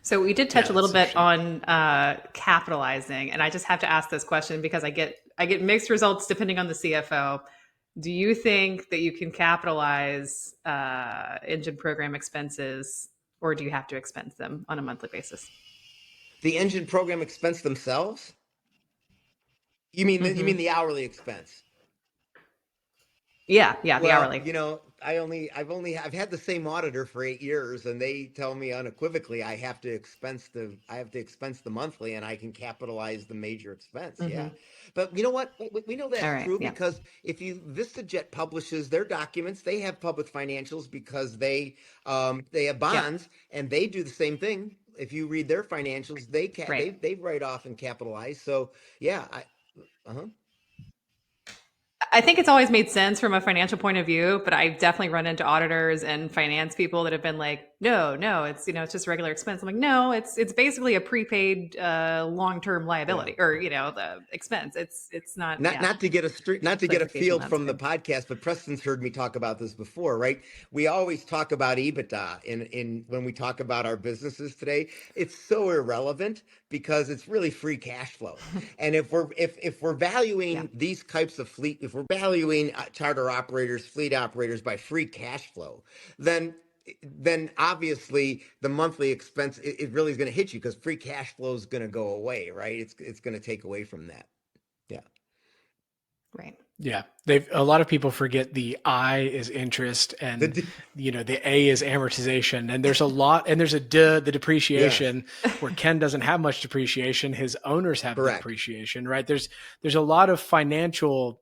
So we did Yeah, touch a little that's bit interesting. on capitalizing, and I just have to ask this question because I get mixed results depending on the CFO. Do you think that you can capitalize engine program expenses, or do you have to expense them on a monthly basis? The engine program expense themselves? You mean Hmm. the hourly expense? Yeah, yeah, the Well, hourly. I've had the same auditor for 8 years, and they tell me unequivocally I have to expense the monthly, and I can capitalize the major expense. Yeah, Hmm. but you know what? We know All that's right. true Yeah. because if you VistaJet publishes their documents, they have public financials because they have Yep. bonds, and they do the same thing. If you read their financials, Right. they write off and capitalize. So yeah, uh-huh. I think it's always made sense from a financial point of view, but I've definitely run into auditors and finance people that have been like, "No, no, it's just regular expense." I'm like, "No, it's basically a prepaid long term Yeah. liability, or the expense. It's not, not yeah, not to get not to get a clarification. field That's from the good. podcast, but Preston's heard me talk about this before, right? We always talk about EBITDA in when we talk about our businesses today. It's so irrelevant because it's really free cash flow. And if we're Yeah, valuing these types of fleet, if we're valuing charter operators, fleet operators by free cash flow, then obviously the monthly expense it really is going to hit you because free cash flow is going to go away, right? It's going to take away from that. Yeah. right. Yeah, they've a lot of people forget the I is interest and The the A is amortization, and there's the Yes, depreciation where Ken doesn't have much depreciation, his owners have the correct. depreciation, right? There's a lot of financial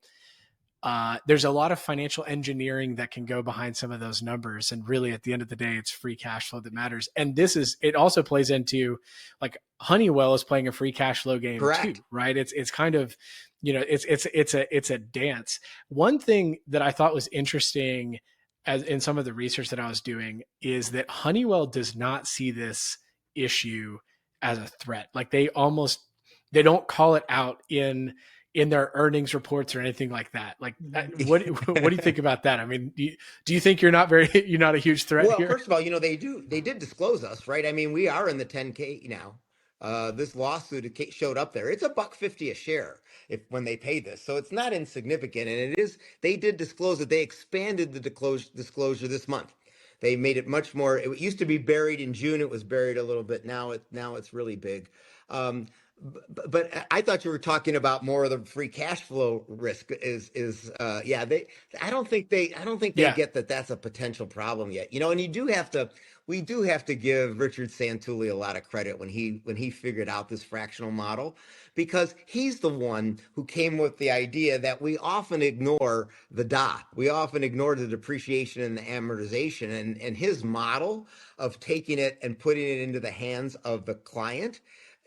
engineering that can go behind some of those numbers, and really at the end of the day it's free cash flow that matters. And it also plays into, like, Honeywell is playing a free cash flow game Correct. too, right? It's kind of, it's a dance. One thing that I thought was interesting, as in some of the research that I was doing, is that Honeywell does not see this issue as a threat. Like, they don't call it out in their earnings reports or anything like that. Like, what do you think about that? I mean, do you think you're not a huge threat Well, here? first of all, they did disclose us, right? I mean, we are in the 10K now. This lawsuit showed up there. It's $1.50 a share if when they pay this, so it's not insignificant. And it is. They did disclose it. They expanded the disclosure this month. They made it much more. It used to be buried in June. It was buried a little bit. Now it's really big. Um, but I thought you were talking about more of the free cash flow risk yeah, they I don't think they Yeah. get that that's a potential problem yet. And we do have to give Richard Santulli a lot of credit when he figured out this fractional model, because he's the one who came with the idea that we often ignore the dot. We often ignore the depreciation and the amortization, and his model of taking it and putting it into the hands of the client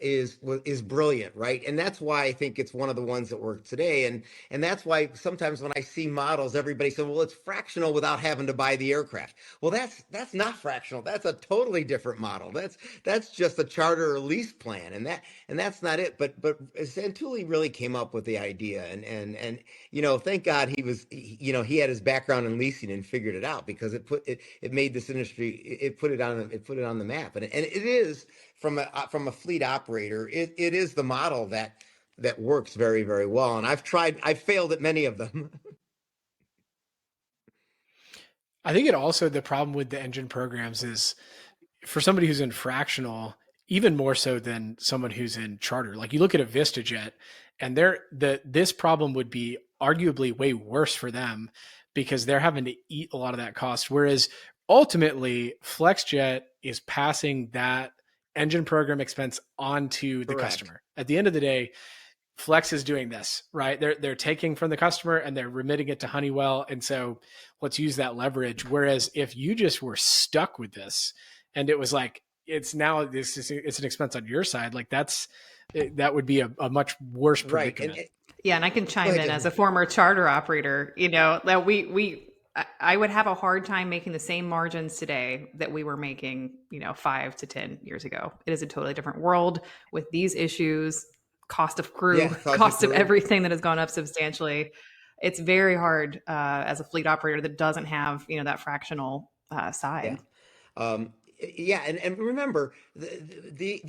is brilliant, right? And that's why I think it's one of the ones that work today. And that's why sometimes when I see models, everybody says, well, it's fractional without having to buy the aircraft. Well, that's not fractional. That's a totally different model. That's just a charter or lease plan, and that's not it. But Santulli really came up with the idea, and thank God he had his background in leasing and figured it out, because it made this industry, it put it on the map, and it is from a fleet operator, it is the model that works very, very well. And I've failed at many of them. I think it also, the problem with the engine programs is, for somebody who's in fractional, even more so than someone who's in charter. Like, you look at a VistaJet, and this problem would be arguably way worse for them because they're having to eat a lot of that cost. Whereas ultimately, FlexJet is passing that engine program expense onto the Correct. customer. At the end of the day, Flex is doing this, right? They're taking from the customer and they're remitting it to Honeywell. And so let's use that leverage. Whereas if you just were stuck with this and it was like, it's an expense on your side, like that would be a much worse Right. predicament. Yeah, and I can Go chime ahead, in Jessie. as a former charter operator. You know that I would have a hard time making the same margins today that we were making, 5 to 10 years ago. It is a totally different world with these issues, cost of Yeah, crew, cost of cost of crew. everything that has gone up substantially. It's very hard as a fleet operator that doesn't have, that fractional Yeah. side. Um, yeah, and remember, the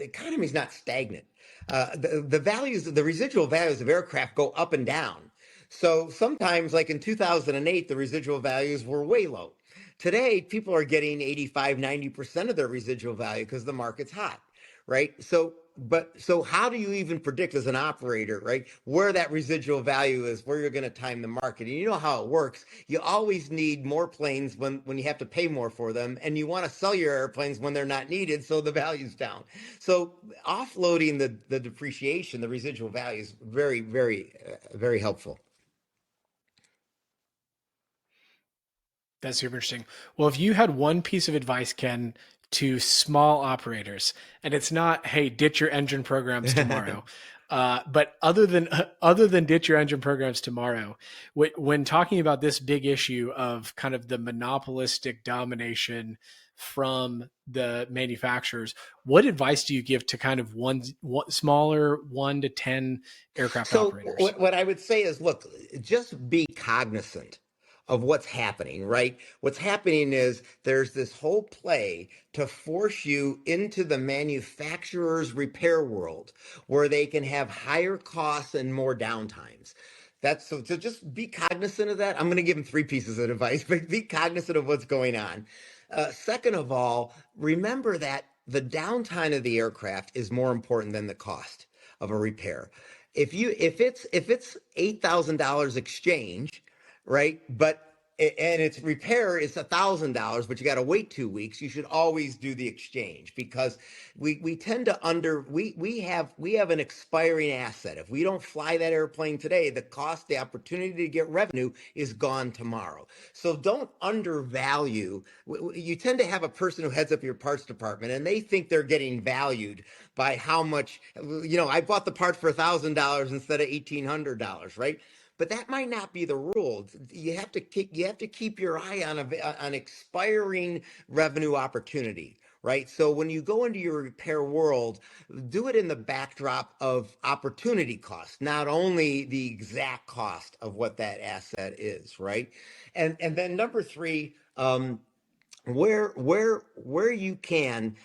economy is not stagnant. The values, the residual values of aircraft go up and down. So sometimes, like in 2008, the residual values were way low. Today, people are getting 85, 90% of their residual value because the market's hot, right? So how do you even predict as an operator, right, where that residual value is, where you're going to time the market? And you know how it works. You always need more planes when you have to pay more for them, and you want to sell your airplanes when they're not needed, so the value's down. So offloading the depreciation, the residual value is very, very, very helpful. That's super interesting. Well, if you had one piece of advice, Ken, to small operators, and it's not, hey, ditch your engine programs tomorrow, but other than ditch your engine programs tomorrow, when talking about this big issue of kind of the monopolistic domination from the manufacturers, what advice do you give to kind of one smaller 1 to 10 aircraft So operators? what I would say is, look, just be cognizant of what's happening, right? What's happening is there's this whole play to force you into the manufacturer's repair world where they can have higher costs and more downtimes. That's so just be cognizant of that. I'm going to give them three pieces of advice, but be cognizant of what's going on. Second of all, remember that the downtime of the aircraft is more important than the cost of a repair. If it's $8,000 exchange, right? But and its repair is $1,000, but you got to wait 2 weeks. You should always do the exchange because we tend to we have an expiring asset. If we don't fly that airplane today, the cost, the opportunity to get revenue is gone tomorrow. So don't undervalue. You tend to have a person who heads up your parts department, and they think they're getting valued by how much. I bought the part for $1,000 instead of $1,800, right? But that might not be the rule. You have to keep your eye on on expiring revenue opportunity, right? So when you go into your repair world, do it in the backdrop of opportunity cost, not only the exact cost of what that asset is, right? And then number three, where you can,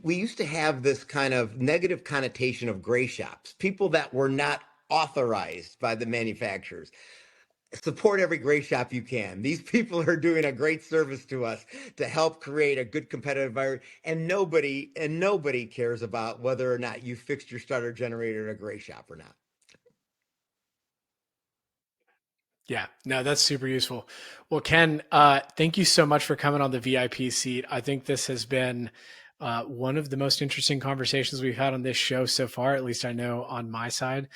we used to have this kind of negative connotation of gray shops, people that were not authorized by the manufacturers. Support every gray shop you can. These people are doing a great service to us to help create a good competitive environment, and nobody cares about whether or not you fixed your starter generator in a gray shop or not. Yeah, no, that's super useful. Well, Ken, thank you so much for coming on the VIP seat. I think this has been one of the most interesting conversations we've had on this show so far. At least I know on my side,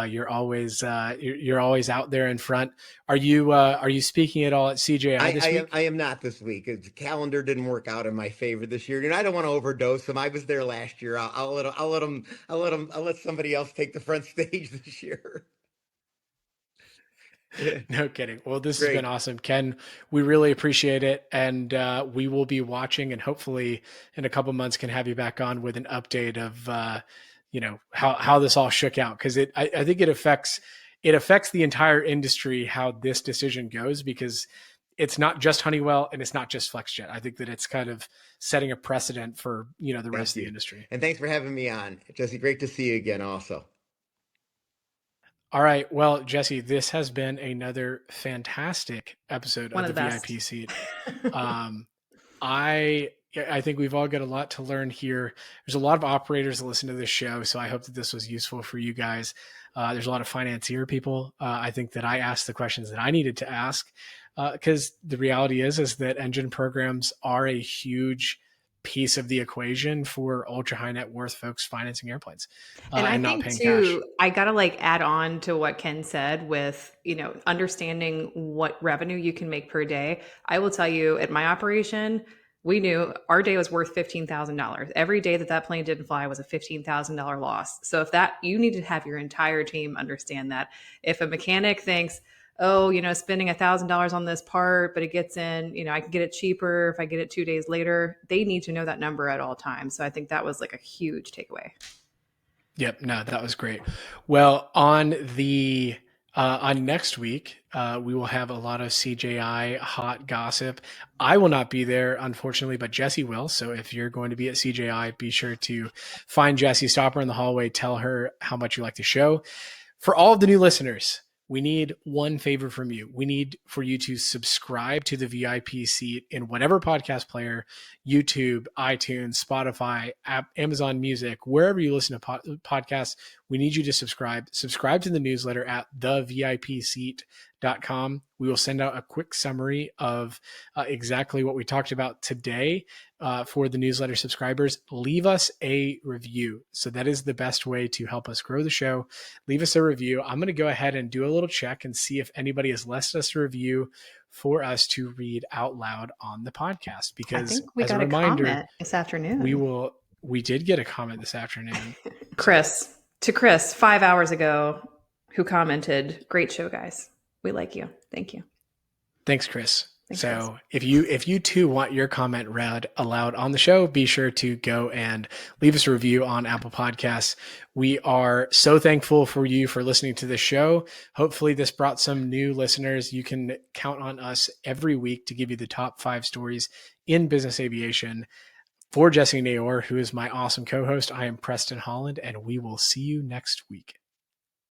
you're always out there in front. Are you speaking at all at CJI I, I this am week? I am not this week. The calendar didn't work out in my favor this year, and I don't want to overdose him. I was there last year. I'll let somebody else take the front stage this year. Yeah, No kidding. Well, this has been great. awesome, Ken. We really appreciate it, and we will be watching, and hopefully, in a couple months, can have you back on with an update of how this all shook out, because I think it affects the entire industry how this decision goes, because it's not just Honeywell and it's not just FlexJet. I think that it's kind of setting a precedent for the rest Thank of the you, industry. and thanks for having me on, Jesse. Great to see you again. Also. All right. Well, Jessie, this has been another fantastic episode One of of the the best. VIP seat. Um, I think we've all got a lot to learn here. There's a lot of operators that listen to this show, so I hope that this was useful for you guys. There's a lot of financier people. I think that I asked the questions that I needed to ask because the reality is that engine programs are a huge piece of the equation for ultra high net worth folks financing airplanes And I and not think paying cash. too, I gotta like add on to what Ken said with, understanding what revenue you can make per day. I will tell you at my operation, we knew our day was worth $15,000. Every day that that plane didn't fly was a $15,000 loss. So if that, you need to have your entire team understand that. If a mechanic thinks, oh, spending $1,000 on this part, but it gets in, I can get it cheaper if I get it 2 days later, they need to know that number at all times. So I think that was like a huge takeaway. Yep, no, that was great. Well, on next week, we will have a lot of CJI hot gossip. I will not be there, unfortunately, but Jessie will. So if you're going to be at CJI, be sure to find Jessie, stop her in the hallway, tell her how much you like the show. For all of the new listeners, we need one favor from you. We need for you to subscribe to the VIP seat in whatever podcast player, YouTube, iTunes, Spotify, Amazon Music, wherever you listen to podcasts. We need you to subscribe. Subscribe to the newsletter at thevipseat.com. We will send out a quick summary of exactly what we talked about today for the newsletter subscribers. Leave us a review. So that is the best way to help us grow the show. Leave us a review. I'm going to go ahead and do a little check and see if anybody has left us a review for us to read out loud on the podcast. I Because think we as a got a reminder, comment this afternoon. we did get a comment this afternoon. Chris, to Chris 5 hours ago, who commented, "Great show, guys. We like you. Thank you." Thanks, Chris. Thanks, So Chris. if you too want your comment read aloud on the show, be sure to go and leave us a review on Apple Podcasts. We are so thankful for you for listening to this show. Hopefully this brought some new listeners. You can count on us every week to give you the top 5 stories in business aviation. For Jessie Naor, who is my awesome co-host, I am Preston Holland, and we will see you next week.